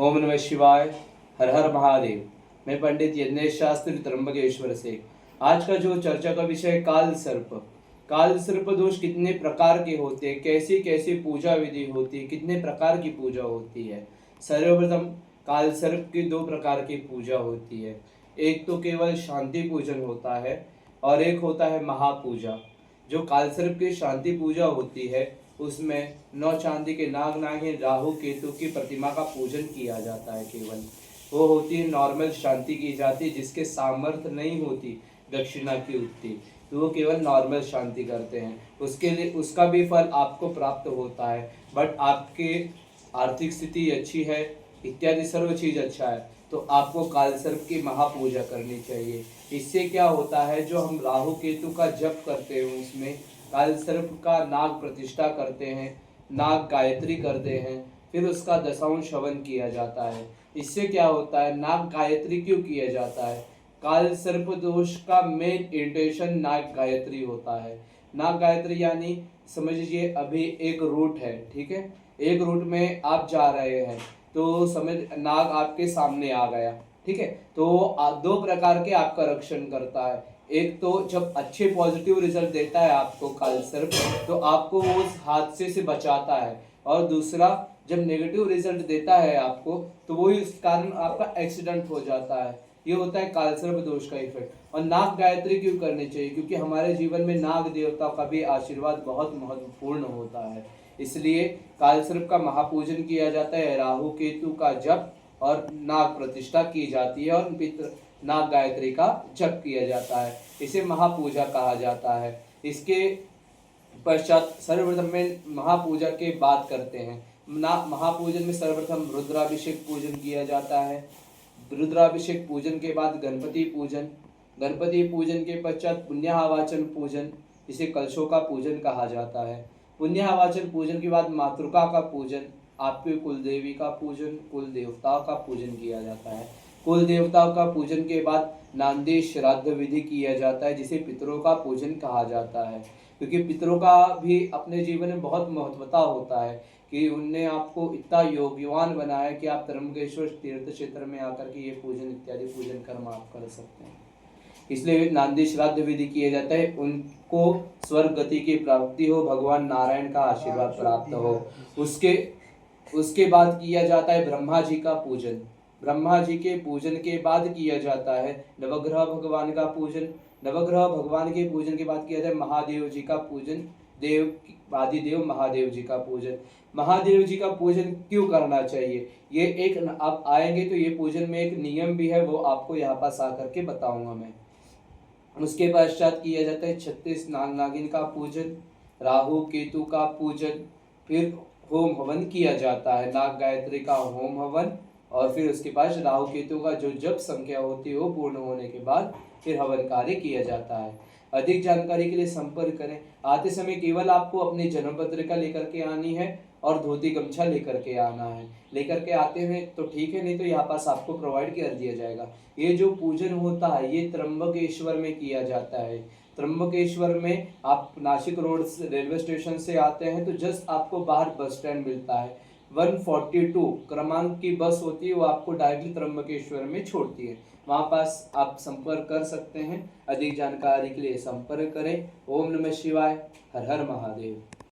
ओम नमः शिवाय। हर हर महादेव। मैं पंडित यज्ञेश शास्त्री त्र्यंबकेश्वर से। आज का जो चर्चा का विषय है काल सर्प। काल सर्प दोष कितने प्रकार के होते हैं, कैसी कैसी पूजा विधि होती है, कितने प्रकार की पूजा होती है। सर्वप्रथम काल सर्प की दो प्रकार की पूजा होती है। एक तो केवल शांति पूजन होता है और एक होता है महापूजा। जो काल सर्प की शांति पूजा होती है उसमें 9 चांदी के नाग नागिन राहु केतु की प्रतिमा का पूजन किया जाता है। केवल वो होती है नॉर्मल शांति की जाती है, जिसके सामर्थ्य नहीं होती दक्षिणा की उतनी, तो वो केवल नॉर्मल शांति करते हैं। उसके लिए उसका भी फल आपको प्राप्त होता है। बट आपके आर्थिक स्थिति अच्छी है, इत्यादि सर्व चीज अच्छा है, तो आपको काल सर्प की महापूजा करनी चाहिए। इससे क्या होता है, जो हम राहु केतु का जप करते हैं उसमें काल सर्प का नाग प्रतिष्ठा करते हैं, नाग गायत्री करते हैं, फिर उसका दशांश हवन किया जाता है। इससे क्या होता है, नाग गायत्री क्यों किया जाता है, काल सर्प दोष का मेन इंटेंशन नाग गायत्री होता है। नाग गायत्री यानी समझ लीजिए अभी एक रूट है, ठीक है, एक रूट में आप जा रहे हैं तो समझ नाग आपके सामने आ गया, ठीक है, तो दो प्रकार के आपका रक्षण करता है। एक तो जब अच्छे पॉजिटिव रिजल्ट देता है आपको काल सर्प, तो आपको वो उस हादसे से बचाता है, और दूसरा जब नेगेटिव रिजल्ट देता है आपको, तो वही उस कारण आपका एक्सीडेंट हो जाता है। ये होता है काल सर्प दोष का इफेक्ट। और नाग गायत्री क्यों करनी चाहिए, क्योंकि हमारे जीवन में नाग देवता का भी आशीर्वाद बहुत महत्वपूर्ण होता है। इसलिए काल सर्प का महापूजन किया जाता है, राहु केतु का जप और नाग प्रतिष्ठा की जाती है, और पितृ नाग गायत्री का जप किया जाता है। इसे महापूजा कहा जाता है। इसके पश्चात सर्वप्रथम में महापूजा के बात करते हैं। महापूजन में सर्वप्रथम रुद्राभिषेक पूजन किया जाता है। रुद्राभिषेक पूजन के बाद गणपति पूजन, गणपति पूजन के पश्चात पुण्याहवाचन पूजन, इसे कलशों का पूजन कहा जाता है। पुण्याहवाचन पूजन के बाद मातृका का पूजन, आपके कुल देवी का पूजन, कुल देवताओं का पूजन किया जाता है। कुल देवताओं का पूजन के बाद नांदी श्राद्ध विधि किया जाता है, जिसे पितरों का पूजन कहा जाता है। क्योंकि पितरों का भी अपने जीवन में बहुत महत्वता होता है कि उनने आपको इतना योग्यवान बनाया कि आप त्र्यंबकेश्वर तीर्थ क्षेत्र में आकर के ये पूजन इत्यादि पूजन कर्म आप कर सकते हैं। इसलिए नांदी श्राद्ध विधि किया जाता है, उनको स्वर्ग गति की प्राप्ति हो, भगवान नारायण का आशीर्वाद प्राप्त हो। उसके बाद किया जाता है ब्रह्मा जी का पूजन। ब्रह्मा जी के पूजन के बाद किया जाता है नवग्रह भगवान का पूजन। नवग्रह भगवान के पूजन के बाद किया जाता है महादेव जी का पूजन, देव आदिदेव महादेव जी का पूजन। महादेव जी का पूजन क्यों करना चाहिए, ये एक आप आएंगे तो ये पूजन में एक नियम भी है, वो आपको यहाँ पास आकर के बताऊंगा मैं। उसके पश्चात किया जाता है 36 नाग नागिन का पूजन, राहु केतु का पूजन, फिर होम हवन किया जाता है, नाग गायत्री का होम हवन, और फिर उसके बाद राहु केतु का जो जप संख्या होती है वो पूर्ण होने के बाद फिर हवन कार्य किया जाता है। अधिक जानकारी के लिए संपर्क करें। आते समय केवल आपको अपनी जन्म पत्रिका लेकर के आनी है और धोती गमछा लेकर के आना है। लेकर के आते हैं तो ठीक है, नहीं तो यहाँ पास आपको प्रोवाइड कर दिया जाएगा। ये जो पूजन होता है ये त्र्यंबकेश्वर में किया जाता है। त्र्यंबकेश्वर में आप नासिक रोड रेलवे स्टेशन से आते हैं तो जस्ट आपको बाहर बस स्टैंड मिलता है, 142 क्रमांक की बस होती है, वो आपको डायरेक्टली त्र्यंबकेश्वर में छोड़ती है। वहाँ पास आप संपर्क कर सकते हैं। अधिक जानकारी के लिए संपर्क करें। ओम नमः शिवाय। हर हर महादेव।